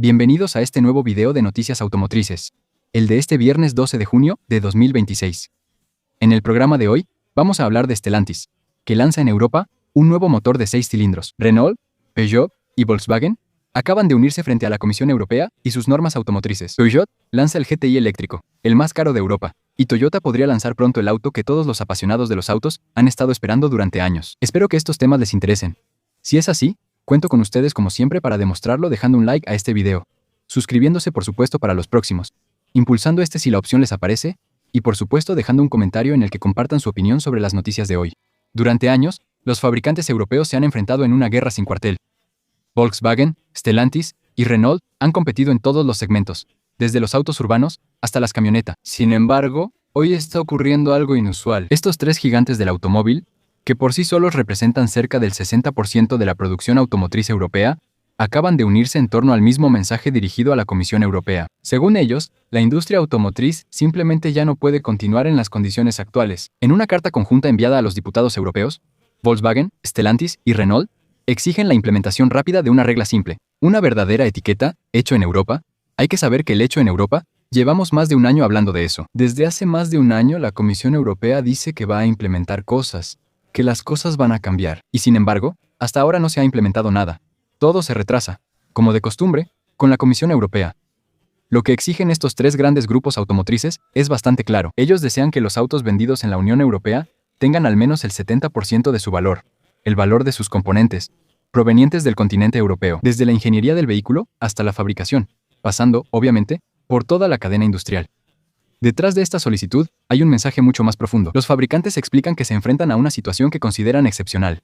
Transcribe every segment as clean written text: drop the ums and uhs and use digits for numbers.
Bienvenidos a este nuevo video de noticias automotrices, el de este viernes 12 de junio de 2026. En el programa de hoy, vamos a hablar de Stellantis, que lanza en Europa un nuevo motor de 6 cilindros. Renault, Peugeot y Volkswagen acaban de unirse frente a la Comisión Europea y sus normas automotrices. Peugeot lanza el GTI eléctrico, el más caro de Europa, y Toyota podría lanzar pronto el auto que todos los apasionados de los autos han estado esperando durante años. Espero que estos temas les interesen. Si es así, cuento con ustedes como siempre para demostrarlo dejando un like a este video, suscribiéndose por supuesto para los próximos, impulsando este si la opción les aparece, y por supuesto dejando un comentario en el que compartan su opinión sobre las noticias de hoy. Durante años, los fabricantes europeos se han enfrentado en una guerra sin cuartel. Volkswagen, Stellantis y Renault han competido en todos los segmentos, desde los autos urbanos hasta las camionetas. Sin embargo, hoy está ocurriendo algo inusual. Estos tres gigantes del automóvil, que por sí solos representan cerca del 60% de la producción automotriz europea, acaban de unirse en torno al mismo mensaje dirigido a la Comisión Europea. Según ellos, la industria automotriz simplemente ya no puede continuar en las condiciones actuales. En una carta conjunta enviada a los diputados europeos, Volkswagen, Stellantis y Renault exigen la implementación rápida de una regla simple, una verdadera etiqueta, hecho en Europa. Hay que saber que el hecho en Europa, llevamos más de un año hablando de eso. Desde hace más de un año la Comisión Europea dice que va a implementar cosas, que las cosas van a cambiar. Y sin embargo, hasta ahora no se ha implementado nada. Todo se retrasa, como de costumbre, con la Comisión Europea. Lo que exigen estos tres grandes grupos automotrices es bastante claro. Ellos desean que los autos vendidos en la Unión Europea tengan al menos el 70% de su valor, el valor de sus componentes, provenientes del continente europeo, desde la ingeniería del vehículo hasta la fabricación, pasando, obviamente, por toda la cadena industrial. Detrás de esta solicitud hay un mensaje mucho más profundo. Los fabricantes explican que se enfrentan a una situación que consideran excepcional.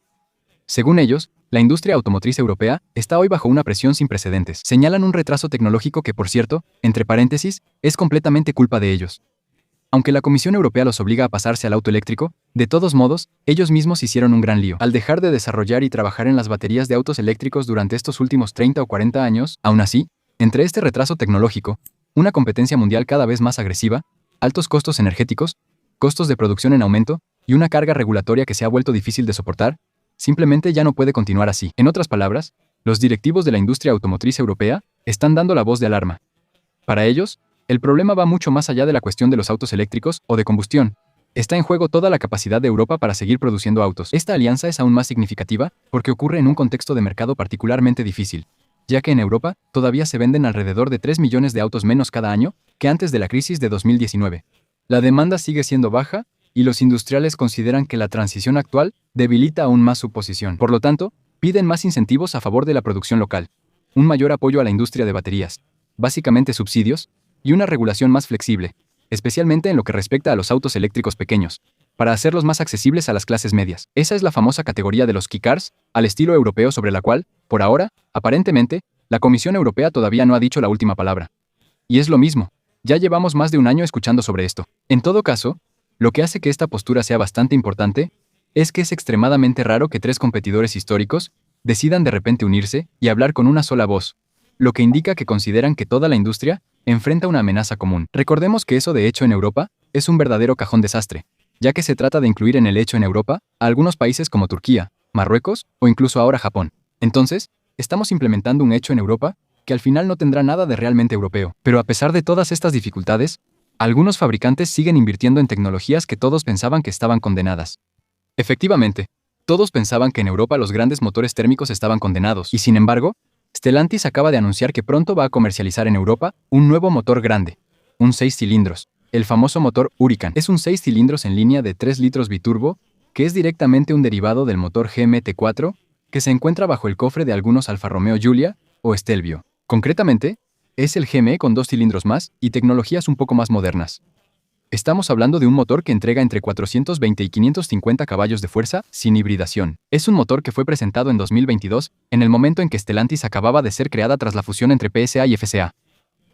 Según ellos, la industria automotriz europea está hoy bajo una presión sin precedentes. Señalan un retraso tecnológico que, por cierto, entre paréntesis, es completamente culpa de ellos. Aunque la Comisión Europea los obliga a pasarse al auto eléctrico, de todos modos, ellos mismos hicieron un gran lío. Al dejar de desarrollar y trabajar en las baterías de autos eléctricos durante estos últimos 30 o 40 años, aún así, entre este retraso tecnológico, una competencia mundial cada vez más agresiva, altos costos energéticos, costos de producción en aumento y una carga regulatoria que se ha vuelto difícil de soportar, simplemente ya no puede continuar así. En otras palabras, los directivos de la industria automotriz europea están dando la voz de alarma. Para ellos, el problema va mucho más allá de la cuestión de los autos eléctricos o de combustión. Está en juego toda la capacidad de Europa para seguir produciendo autos. Esta alianza es aún más significativa porque ocurre en un contexto de mercado particularmente difícil, ya que en Europa todavía se venden alrededor de 3 millones de autos menos cada año que antes de la crisis de 2019. La demanda sigue siendo baja y los industriales consideran que la transición actual debilita aún más su posición. Por lo tanto, piden más incentivos a favor de la producción local, un mayor apoyo a la industria de baterías, básicamente subsidios, y una regulación más flexible, especialmente en lo que respecta a los autos eléctricos pequeños, para hacerlos más accesibles a las clases medias. Esa es la famosa categoría de los key cars, al estilo europeo sobre la cual, por ahora, aparentemente, la Comisión Europea todavía no ha dicho la última palabra. Y es lo mismo, ya llevamos más de un año escuchando sobre esto. En todo caso, lo que hace que esta postura sea bastante importante es que es extremadamente raro que tres competidores históricos decidan de repente unirse y hablar con una sola voz, lo que indica que consideran que toda la industria enfrenta una amenaza común. Recordemos que eso de hecho en Europa es un verdadero cajón desastre, ya que se trata de incluir en el hecho en Europa a algunos países como Turquía, Marruecos o incluso ahora Japón. Entonces, estamos implementando un hecho en Europa que al final no tendrá nada de realmente europeo. Pero a pesar de todas estas dificultades, algunos fabricantes siguen invirtiendo en tecnologías que todos pensaban que estaban condenadas. Efectivamente, todos pensaban que en Europa los grandes motores térmicos estaban condenados, y sin embargo, Stellantis acaba de anunciar que pronto va a comercializar en Europa un nuevo motor grande, un 6 cilindros, el famoso motor Hurricane. Es un 6 cilindros en línea de 3 litros biturbo, que es directamente un derivado del motor GMT4, que se encuentra bajo el cofre de algunos Alfa Romeo Giulia o Stelvio. Concretamente, es el GME con 2 cilindros más y tecnologías un poco más modernas. Estamos hablando de un motor que entrega entre 420 y 550 caballos de fuerza sin hibridación. Es un motor que fue presentado en 2022, en el momento en que Stellantis acababa de ser creada tras la fusión entre PSA y FCA.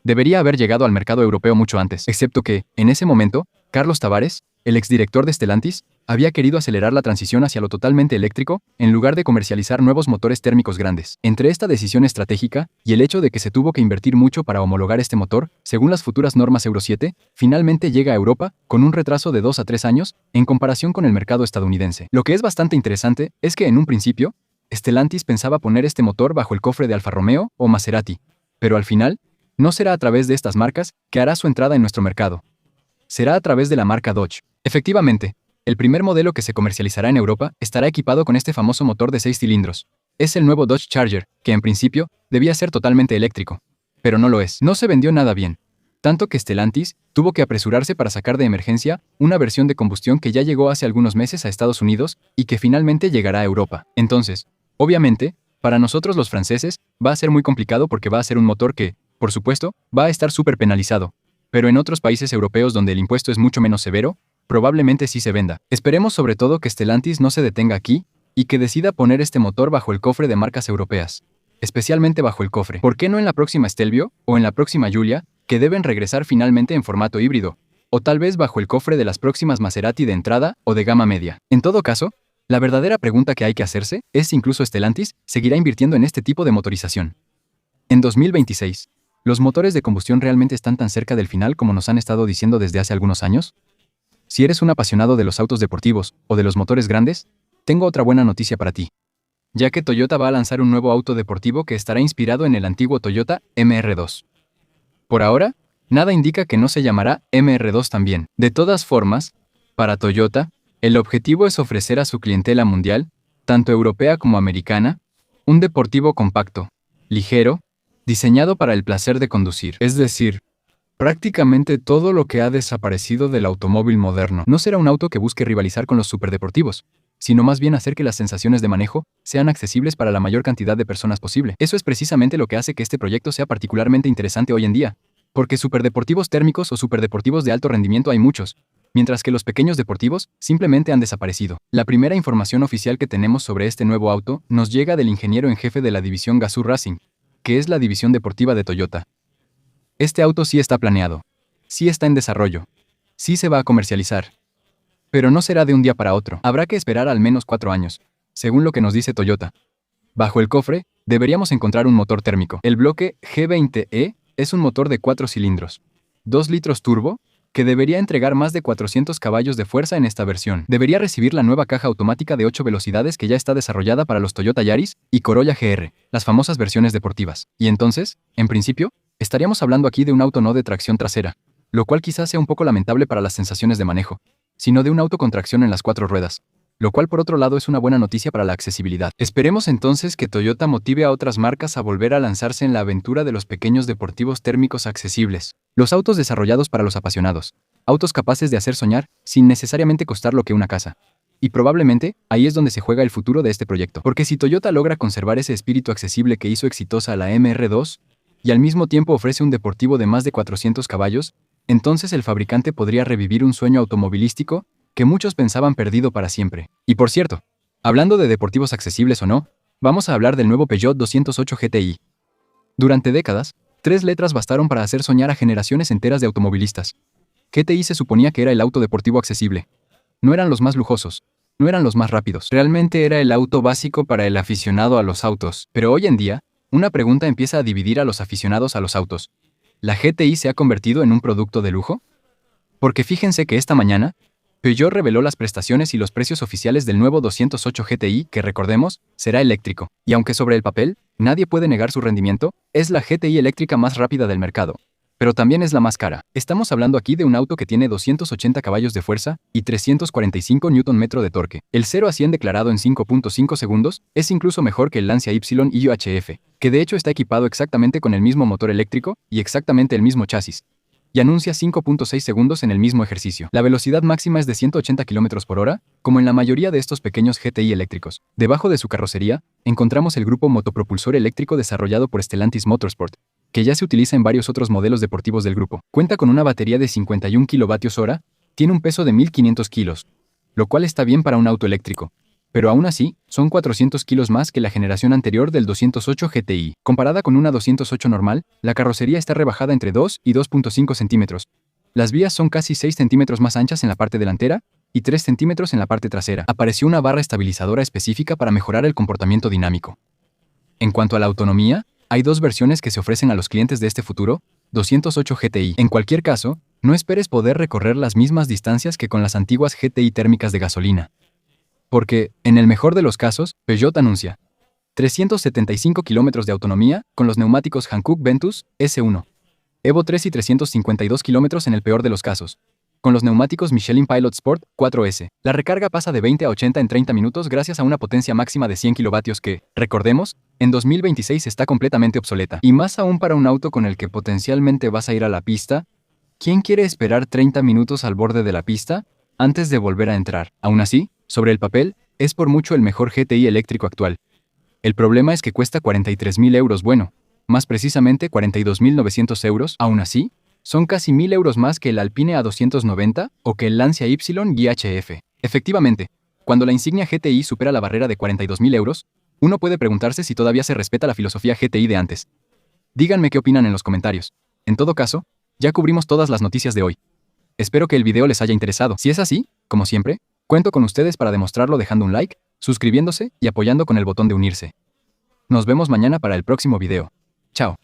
Debería haber llegado al mercado europeo mucho antes, excepto que, en ese momento, Carlos Tavares, el exdirector de Stellantis, había querido acelerar la transición hacia lo totalmente eléctrico en lugar de comercializar nuevos motores térmicos grandes. Entre esta decisión estratégica y el hecho de que se tuvo que invertir mucho para homologar este motor, según las futuras normas Euro 7, finalmente llega a Europa con un retraso de 2 a 3 años en comparación con el mercado estadounidense. Lo que es bastante interesante es que en un principio, Stellantis pensaba poner este motor bajo el cofre de Alfa Romeo o Maserati, Pero al final, no será a través de estas marcas que hará su entrada en nuestro mercado. Será a través de la marca Dodge. Efectivamente, el primer modelo que se comercializará en Europa estará equipado con este famoso motor de 6 cilindros. Es el nuevo Dodge Charger, que en principio debía ser totalmente eléctrico. Pero no lo es. No se vendió nada bien. Tanto que Stellantis tuvo que apresurarse para sacar de emergencia una versión de combustión que ya llegó hace algunos meses a Estados Unidos y que finalmente llegará a Europa. Entonces, obviamente, para nosotros los franceses, va a ser muy complicado porque va a ser un motor que, por supuesto, va a estar súper penalizado. Pero en otros países europeos donde el impuesto es mucho menos severo, probablemente sí se venda. Esperemos sobre todo que Stellantis no se detenga aquí y que decida poner este motor bajo el cofre de marcas europeas. Especialmente bajo el cofre. ¿Por qué no en la próxima Stelvio o en la próxima Giulia, que deben regresar finalmente en formato híbrido? O tal vez bajo el cofre de las próximas Maserati de entrada o de gama media. En todo caso, la verdadera pregunta que hay que hacerse es si incluso Stellantis seguirá invirtiendo en este tipo de motorización. En 2026, ¿los motores de combustión realmente están tan cerca del final como nos han estado diciendo desde hace algunos años? Si eres un apasionado de los autos deportivos o de los motores grandes, tengo otra buena noticia para ti. Ya que Toyota va a lanzar un nuevo auto deportivo que estará inspirado en el antiguo Toyota MR2. Por ahora, nada indica que no se llamará MR2 también. De todas formas, para Toyota, el objetivo es ofrecer a su clientela mundial, tanto europea como americana, un deportivo compacto, ligero, diseñado para el placer de conducir. Es decir, prácticamente todo lo que ha desaparecido del automóvil moderno. No será un auto que busque rivalizar con los superdeportivos, sino más bien hacer que las sensaciones de manejo sean accesibles para la mayor cantidad de personas posible. Eso es precisamente lo que hace que este proyecto sea particularmente interesante hoy en día, porque superdeportivos térmicos o superdeportivos de alto rendimiento hay muchos, mientras que los pequeños deportivos simplemente han desaparecido. La primera información oficial que tenemos sobre este nuevo auto nos llega del ingeniero en jefe de la división Gazoo Racing, que es la división deportiva de Toyota. Este auto sí está planeado, sí está en desarrollo, sí se va a comercializar. Pero no será de un día para otro. Habrá que esperar al menos 4 años, según lo que nos dice Toyota. Bajo el cofre, deberíamos encontrar un motor térmico. El bloque G20E es un motor de 4 cilindros, 2 litros turbo, que debería entregar más de 400 caballos de fuerza en esta versión. Debería recibir la nueva caja automática de 8 velocidades que ya está desarrollada para los Toyota Yaris y Corolla GR, las famosas versiones deportivas. Y entonces, en principio, estaríamos hablando aquí de un auto no de tracción trasera, lo cual quizás sea un poco lamentable para las sensaciones de manejo, sino de un auto con tracción en las 4 ruedas, lo cual por otro lado es una buena noticia para la accesibilidad. Esperemos entonces que Toyota motive a otras marcas a volver a lanzarse en la aventura de los pequeños deportivos térmicos accesibles. Los autos desarrollados para los apasionados. Autos capaces de hacer soñar sin necesariamente costar lo que una casa. Y probablemente ahí es donde se juega el futuro de este proyecto. Porque si Toyota logra conservar ese espíritu accesible que hizo exitosa a la MR2 y al mismo tiempo ofrece un deportivo de más de 400 caballos, entonces el fabricante podría revivir un sueño automovilístico que muchos pensaban perdido para siempre. Y por cierto, hablando de deportivos accesibles o no, vamos a hablar del nuevo Peugeot 208 GTI. Durante décadas, 3 letras bastaron para hacer soñar a generaciones enteras de automovilistas. GTI se suponía que era el auto deportivo accesible. No eran los más lujosos, no eran los más rápidos. Realmente era el auto básico para el aficionado a los autos. Pero hoy en día, una pregunta empieza a dividir a los aficionados a los autos. ¿La GTI se ha convertido en un producto de lujo? Porque fíjense que esta mañana, Peugeot reveló las prestaciones y los precios oficiales del nuevo 208 GTI que, recordemos, será eléctrico. Y aunque sobre el papel, nadie puede negar su rendimiento, es la GTI eléctrica más rápida del mercado. Pero también es la más cara. Estamos hablando aquí de un auto que tiene 280 caballos de fuerza y 345 Nm de torque. El 0 a 100 declarado en 5.5 segundos es incluso mejor que el Lancia Y UHF, que de hecho está equipado exactamente con el mismo motor eléctrico y exactamente el mismo chasis, y anuncia 5.6 segundos en el mismo ejercicio. La velocidad máxima es de 180 km por hora, como en la mayoría de estos pequeños GTI eléctricos. Debajo de su carrocería, encontramos el grupo motopropulsor eléctrico desarrollado por Stellantis Motorsport, que ya se utiliza en varios otros modelos deportivos del grupo. Cuenta con una batería de 51 kWh, tiene un peso de 1.500 kilos, lo cual está bien para un auto eléctrico. Pero aún así, son 400 kilos más que la generación anterior del 208 GTI. Comparada con una 208 normal, la carrocería está rebajada entre 2 y 2.5 centímetros. Las vías son casi 6 centímetros más anchas en la parte delantera y 3 centímetros en la parte trasera. Apareció una barra estabilizadora específica para mejorar el comportamiento dinámico. En cuanto a la autonomía, hay 2 versiones que se ofrecen a los clientes de este futuro, 208 GTI. En cualquier caso, no esperes poder recorrer las mismas distancias que con las antiguas GTI térmicas de gasolina. Porque, en el mejor de los casos, Peugeot anuncia 375 kilómetros de autonomía con los neumáticos Hankook Ventus S1. Evo 3 y 352 kilómetros en el peor de los casos. Con los neumáticos Michelin Pilot Sport 4S, la recarga pasa de 20 a 80 en 30 minutos gracias a una potencia máxima de 100 kilovatios que, recordemos, en 2026 está completamente obsoleta. Y más aún para un auto con el que potencialmente vas a ir a la pista. ¿Quién quiere esperar 30 minutos al borde de la pista antes de volver a entrar? Aún así, sobre el papel, es por mucho el mejor GTI eléctrico actual. El problema es que cuesta 43.000 euros, bueno, más precisamente 42.900 euros. Aún así, son casi 1.000 euros más que el Alpine A290 o que el Lancia Y GHF. Efectivamente, cuando la insignia GTI supera la barrera de 42.000 euros, uno puede preguntarse si todavía se respeta la filosofía GTI de antes. Díganme qué opinan en los comentarios. En todo caso, ya cubrimos todas las noticias de hoy. Espero que el video les haya interesado. Si es así, como siempre, cuento con ustedes para demostrarlo dejando un like, suscribiéndose y apoyando con el botón de unirse. Nos vemos mañana para el próximo video. Chao.